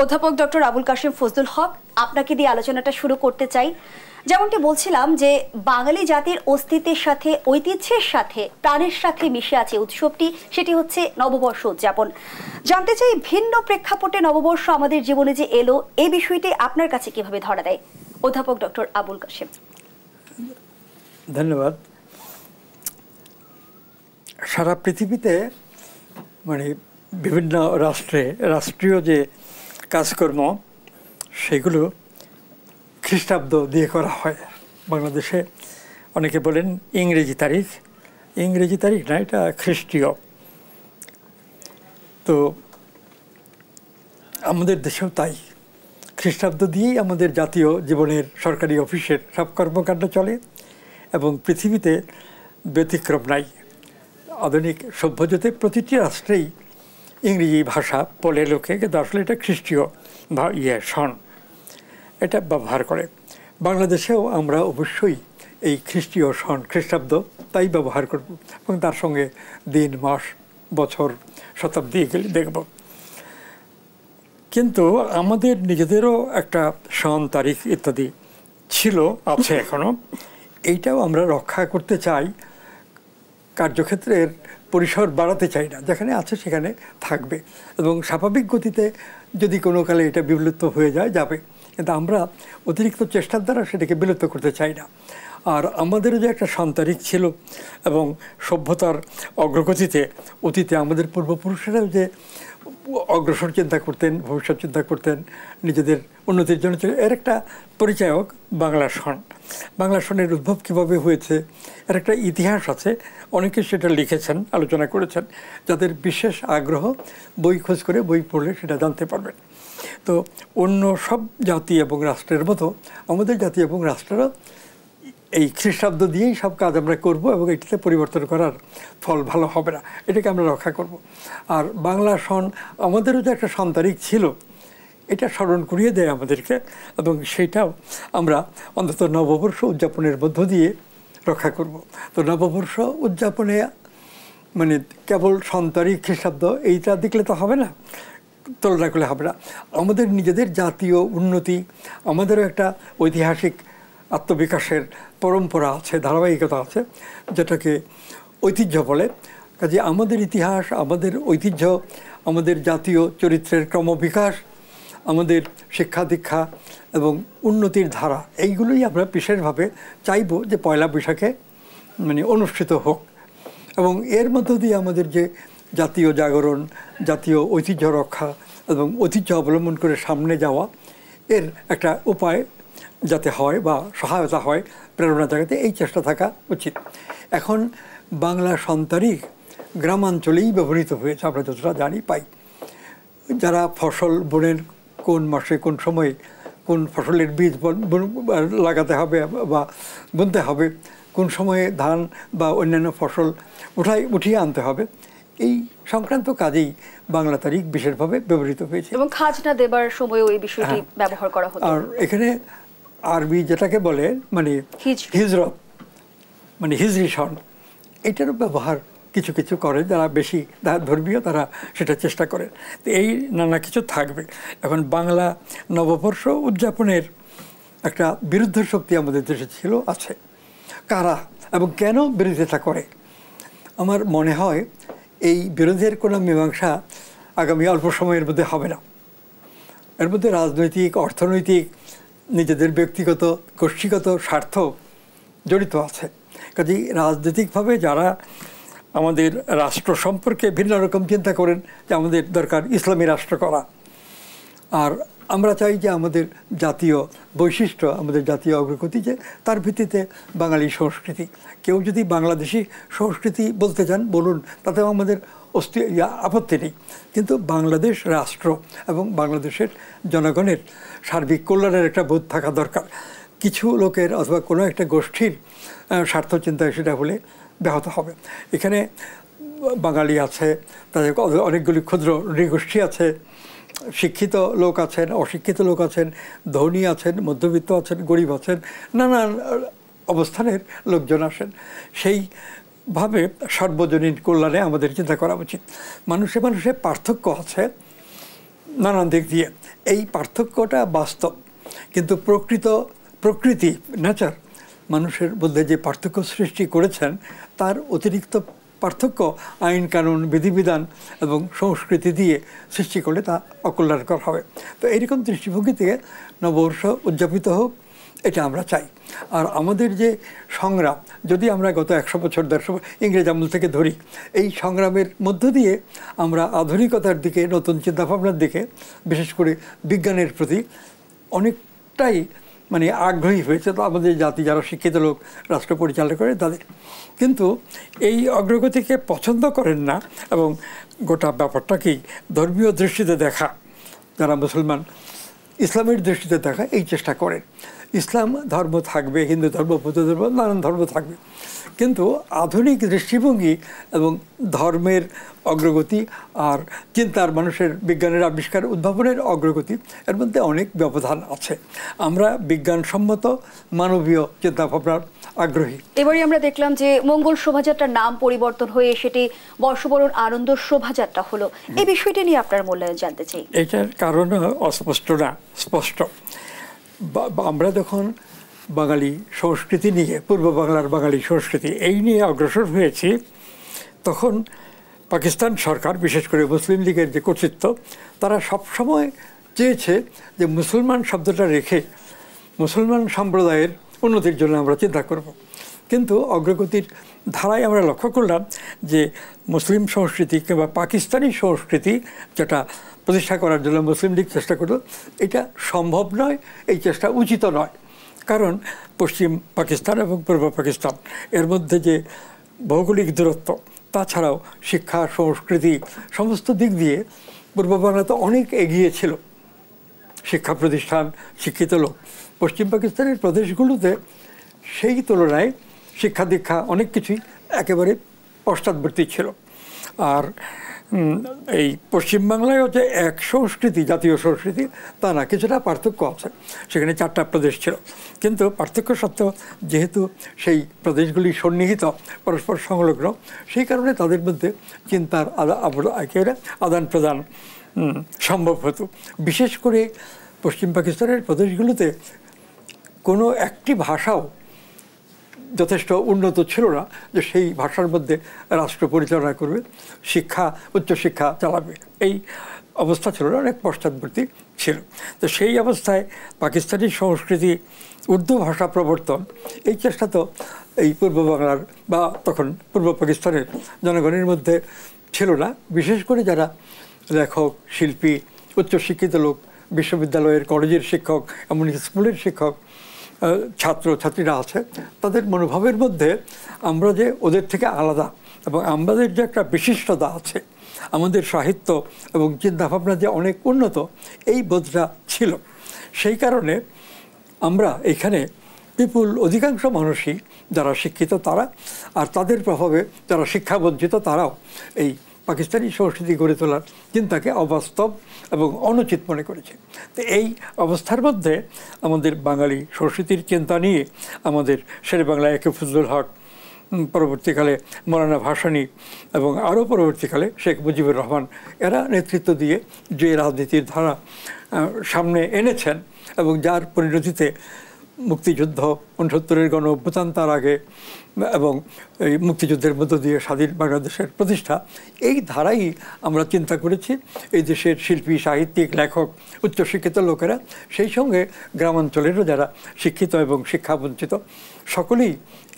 অধ্যাপক ডক্টর আবুল কাশেম ফজলুল হক, আপনাকে দিয়ে আলোচনাটা শুরু করতে চাই। যেমনটি বলছিলাম যে বাঙালি জাতির অস্তিত্বের সাথে, ঐতিহ্যের সাথে, প্রাণের সাথে মিশে আছে উৎসবটি, সেটি হচ্ছে নববর্ষ উদযাপন। জানতে চাই, ভিন্ন প্রেক্ষাপটে নববর্ষ আমাদের জীবনে যে এলো, এই বিষয়টি আপনার কাছে কিভাবে ধরা দেয়? অধ্যাপক ডক্টর আবুল কাশেম। ধন্যবাদ। সারা পৃথিবীতে মানে বিভিন্ন রাষ্ট্রীয় যে কাজকর্ম সেগুলো খ্রিস্টাব্দ দিয়ে করা হয়। বাংলাদেশে অনেকে বলেন ইংরেজি তারিখ না, এটা খ্রিস্টীয়। তো আমাদের দেশেও তাই, খ্রিস্টাব্দ দিয়েই আমাদের জাতীয় জীবনের সরকারি অফিসের সব কর্মকাণ্ড চলে এবং পৃথিবীতে ব্যতিক্রম নাই। আধুনিক সভ্যজগতে প্রতিটি রাষ্ট্রেই ইংরেজি ভাষা বলে লোকে, কিন্তু আসলে এটা খ্রিস্টীয় সন, এটা ব্যবহার করে। বাংলাদেশেও আমরা অবশ্যই এই খ্রিস্টীয় সন, খ্রিস্টাব্দ তাই ব্যবহার করব এবং তার সঙ্গে দিন, মাস, বছর, শতাব্দী এগুলি দেখব। কিন্তু আমাদের নিজেদেরও একটা সন, তারিখ ইত্যাদি ছিল, আছে এখনও। এইটাও আমরা রক্ষা করতে চাই, কার্যক্ষেত্রের পরিসর বাড়াতে চাই না, যেখানে আছে সেখানে থাকবে এবং স্বাভাবিক গতিতে যদি কোনো কালে এটা বিলুপ্ত হয়ে যায় যাবে, কিন্তু আমরা অতিরিক্ত চেষ্টার দ্বারা সেটাকে বিলুপ্ত করতে চাই না। আর আমাদেরও যে একটা সন্তারিখ ছিল এবং সভ্যতার অগ্রগতিতে অতীতে আমাদের পূর্বপুরুষেরাও যে অগ্রসর চিন্তা করতেন, ভবিষ্যৎ চিন্তা করতেন, নিজেদের উন্নতির জন্য, এর একটা পরিচায়ক বাংলা সন। বাংলা সনের উদ্ভব কীভাবে হয়েছে এর একটা ইতিহাস আছে, অনেকে সেটা লিখেছেন, আলোচনা করেছেন। যাদের বিশেষ আগ্রহ, বই খোঁজ করে বই পড়লে সেটা জানতে পারবেন। তো অন্য সব জাতি এবং রাষ্ট্রের মতো আমাদের জাতি এবং রাষ্ট্রেরও এই খ্রিস্টাব্দ দিয়েই সব কাজ আমরা করব এবং এটিতে পরিবর্তন করার ফল ভালো হবে না, এটাকে আমরা রক্ষা করব। আর বাংলা সন আমাদেরও যে একটা সন্তারিখ ছিল, এটা স্মরণ করিয়ে দেয় আমাদেরকে এবং সেইটাও আমরা অন্তত নববর্ষ উদযাপনের মধ্য দিয়ে রক্ষা করব। তো নববর্ষ উদযাপনে মানে কেবল সন্তারিখ, খ্রিস্টাব্দ এইটা দেখলে তো হবে না, তুলনা করলে হবে না। আমাদের নিজেদের জাতীয় উন্নতি, আমাদেরও একটা ঐতিহাসিক আত্মবিকাশের পরম্পরা আছে, ধারাবাহিকতা আছে, যেটাকে ঐতিহ্য বলে। কাজে আমাদের ইতিহাস, আমাদের ঐতিহ্য, আমাদের জাতীয় চরিত্রের ক্রমবিকাশ, আমাদের শিক্ষা দীক্ষা এবং উন্নতির ধারা, এইগুলোই আমরা বিশেষভাবে চাইব যে পয়লা বৈশাখে মানে অনুষ্ঠিত হোক। এবং এর মধ্য দিয়ে আমাদের যে জাতীয় জাগরণ, জাতীয় ঐতিহ্য রক্ষা এবং ঐতিহ্য অবলম্বন করে সামনে যাওয়া, এর একটা উপায় যাতে হয় বা সহায়তা হয়, প্রেরণা জাগাতে এই চেষ্টা থাকা উচিত। এখন বাংলা সন্তারিখ গ্রামাঞ্চলেই ব্যবহৃত হয়েছে, আমরা যতটা জানি পাই। যারা ফসল বোনের কোন মাসে কোন সময়ে কোন ফসলের বীজ লাগাতে হবে বা বুনতে হবে, কোন সময়ে ধান বা অন্যান্য ফসল উঠিয়ে আনতে হবে, এই সংক্রান্ত কাজেই বাংলা তারিখ বিশেষভাবে ব্যবহৃত হয়েছে। এবং খাজনা দেবার সময়ও এই বিষয়টি ব্যবহার করা হতো। আর এখানে আরবি যেটাকে বলে মানে হিজরত, মানে হিজরি সন, এটারও ব্যবহার কিছু কিছু করে, যারা বেশি ধর্মীয় তারা সেটা চেষ্টা করে। তো এই নানা কিছু থাকবে। এখন বাংলা নববর্ষ উদযাপনের একটা বিরুদ্ধ শক্তি আমাদের দেশে ছিল, আছে। কারা এবং কেন বিরোধিতা করে? আমার মনে হয় এই বিরোধের কোনো মীমাংসা আগামী অল্প সময়ের মধ্যে হবে না। এর মধ্যে রাজনৈতিক, অর্থনৈতিক, নিজেদের ব্যক্তিগত, গোষ্ঠীগত স্বার্থ জড়িত আছে। কাজেই রাজনৈতিকভাবে যারা আমাদের রাষ্ট্র সম্পর্কে ভিন্ন রকম চিন্তা করেন, যে আমাদের দরকার ইসলামী রাষ্ট্র করা, আর আমরা চাই যে আমাদের জাতীয় বৈশিষ্ট্য, আমাদের জাতীয় অগ্রগতি, যে তার ভিত্তিতে বাঙালি সংস্কৃতি, কেউ যদি বাংলাদেশি সংস্কৃতি বলতে চান বলুন, তাতেও আমাদের আপত্তি নেই। কিন্তু বাংলাদেশ রাষ্ট্র এবং বাংলাদেশের জনগণের সার্বিক কল্যাণের একটা বোধ থাকা দরকার। কিছু লোকের অথবা কোনো একটা গোষ্ঠীর স্বার্থ চিন্তায় সেটা হলে ব্যাহত হবে। এখানে বাঙালি আছে, তাদের অনেকগুলি ক্ষুদ্র নৃগোষ্ঠী আছে, শিক্ষিত লোক আছেন, অশিক্ষিত লোক আছেন, ধনী আছেন, মধ্যবিত্ত আছেন, গরিব আছেন, নানান অবস্থানের লোকজন আসেন। সেইভাবে সার্বজনীন কল্যাণে আমাদের চিন্তা করা উচিত। মানুষে মানুষে পার্থক্য আছে, নানান দিক দিয়ে এই পার্থক্যটা বাস্তব। কিন্তু প্রকৃতি নেচার মানুষের মধ্যে যে পার্থক্য সৃষ্টি করেছেন তার অতিরিক্ত পার্থক্য আইন কানুন বিধিবিধান এবং সংস্কৃতি দিয়ে সৃষ্টি করলে তা অকল্যাণকর হবে। তো এইরকম দৃষ্টিভঙ্গি থেকে নববর্ষ উদযাপিত হোক, এটা আমরা চাই। আর আমাদের যে সংগ্রাম, যদি আমরা গত 100 বছর 150 ইংরেজ আমল থেকে ধরি, এই সংগ্রামের মধ্য দিয়ে আমরা আধুনিকতার দিকে, নতুন চিন্তাভাবনার দিকে, বিশেষ করে বিজ্ঞানের প্রতি অনেকটাই মানে আগ্রহী হয়েছে। তো আমাদের জাতি যারা শিক্ষিত লোক রাষ্ট্র পরিচালনা করে তাদের, কিন্তু এই অগ্রগতিকে পছন্দ করেন না এবং গোটা ব্যাপারটাকেই ধর্মীয় দৃষ্টিতে দেখা, যারা মুসলমান ইসলামের দৃষ্টিতে দেখা এই চেষ্টা করেন। ইসলাম ধর্ম থাকবে, হিন্দু ধর্ম, বৌদ্ধ ধর্ম, নানান ধর্ম থাকবে, কিন্তু আধুনিক দৃষ্টিভঙ্গি এবং ধর্মের অগ্রগতি আর চিন্তার, মানুষের বিজ্ঞানের আবিষ্কার উদ্ভাবনের অগ্রগতি, এর মধ্যে অনেক ব্যবধান আছে। আমরা বিজ্ঞানসম্মত মানবীয় চিন্তাভাবনার আগ্রহী। এবারে আমরা দেখলাম যে মঙ্গল শোভাযাত্রার নাম পরিবর্তন হয়ে সেটি বর্ষবরণ আনন্দ শোভাযাত্রা হলো। এই বিষয়টি নিয়ে আপনার মূল্যায়ন জানতে চাই। এটার কারণ অস্পষ্ট না, স্পষ্ট। আমরা যখন বাঙালি সংস্কৃতি নিয়ে, পূর্ব বাংলার বাঙালি সংস্কৃতি এই নিয়ে অগ্রসর হয়েছি, তখন পাকিস্তান সরকার, বিশেষ করে মুসলিম লীগের যে কর্তৃত্ব, তারা সবসময় চেয়েছে যে মুসলমান শব্দটা রেখে মুসলমান সম্প্রদায়ের উন্নতির জন্য আমরা চিন্তা করব। কিন্তু অগ্রগতির ধারায় আমরা লক্ষ্য করলাম যে মুসলিম সংস্কৃতি কিংবা পাকিস্তানি সংস্কৃতি যেটা প্রতিষ্ঠা করার জন্য মুসলিম লীগ চেষ্টা করল, এটা সম্ভব নয়, এই চেষ্টা উচিত নয়। কারণ পশ্চিম পাকিস্তান এবং পূর্ব পাকিস্তান এর মধ্যে যে ভৌগোলিক দূরত্ব, তাছাড়াও শিক্ষা সংস্কৃতি সমস্ত দিক দিয়ে পূর্ব বাংলা তো অনেক এগিয়ে ছিল, শিক্ষা প্রতিষ্ঠান, শিক্ষিত লোক। পশ্চিম পাকিস্তানের প্রদেশগুলোতে সেই তুলনায় শিক্ষা দীক্ষা অনেক কিছুই একেবারে পশ্চাৎবর্তী ছিল। আর এই পশ্চিমবাংলায়ও যে এক সংস্কৃতি, জাতীয় সংস্কৃতি, তা না, কিছুটা পার্থক্য আছে। সেখানে 4টা প্রদেশ ছিল, কিন্তু পার্থক্য সত্ত্বেও যেহেতু সেই প্রদেশগুলি সন্নিহিত, পরস্পর সংলগ্ন, সেই কারণে তাদের মধ্যে চিন্তার আদান প্রদান সম্ভব হতো। বিশেষ করে পশ্চিম পাকিস্তানের প্রদেশগুলোতে কোনো একটি ভাষাও যথেষ্ট উন্নত ছিল না যে সেই ভাষার মধ্যে রাষ্ট্র পরিচালনা করবে, শিক্ষা, উচ্চশিক্ষা চালাবে, এই অবস্থা ছিল না, অনেক পশ্চাৎবর্তী ছিল। তো সেই অবস্থায় পাকিস্তানি সংস্কৃতি, উর্দু ভাষা প্রবর্তন, এই চেষ্টা তো এই পূর্ব বাংলার বা তখন পূর্ব পাকিস্তানের জনগণের মধ্যে ছিল না। বিশেষ করে যারা লেখক, শিল্পী, উচ্চশিক্ষিত লোক, বিশ্ববিদ্যালয়ের, কলেজের শিক্ষক, এমনকি স্কুলের শিক্ষক, ছাত্র ছাত্রীরা আছে, তাদের মনোভাবের মধ্যে আমরা যে ওদের থেকে আলাদা এবং আমাদের যে একটা বিশিষ্টতা আছে, আমাদের সাহিত্য এবং চিন্তাভাবনা যে অনেক উন্নত, এই বোধটা ছিল। সেই কারণে আমরা এখানে বিপুল অধিকাংশ মানুষই যারা শিক্ষিত তারা, আর তাদের প্রভাবে যারা শিক্ষাবঞ্চিত তারাও এই পাকিস্তানি সংস্কৃতি গড়ে তোলার চিন্তাকে অবাস্তব এবং অনুচিত মনে করেছে। তো এই অবস্থার মধ্যে আমাদের বাঙালি সংস্কৃতির চিন্তা নিয়ে আমাদের শেরে বাংলা একে ফজলুল হক, পরবর্তীকালে মৌলানা ভাসানী এবং আরও পরবর্তীকালে শেখ মুজিবুর রহমান, এরা নেতৃত্ব দিয়ে যে রাজনীতির ধারা সামনে এনেছেন এবং যার পরিণতিতে মুক্তিযুদ্ধ, 69-এর গণ অভ্যুত্থান, তার আগে এবং এই মুক্তিযুদ্ধের মধ্য দিয়ে স্বাধীন বাংলাদেশের প্রতিষ্ঠা, এই ধারাই আমরা চিন্তা করেছি। এই দেশের শিল্পী, সাহিত্যিক, লেখক, উচ্চশিক্ষিত লোকেরা, সেই সঙ্গে গ্রামাঞ্চলেরও যারা শিক্ষিত এবং শিক্ষাবঞ্চিত, সকলেই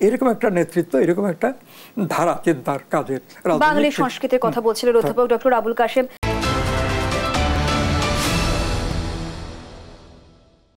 এরকম একটা নেতৃত্ব, এরকম একটা ধারা চিন্তার কাজের বাঙালি সংস্কৃতির কথা বলছিলেন অধ্যাপক ডক্টর আবুল কাশেম।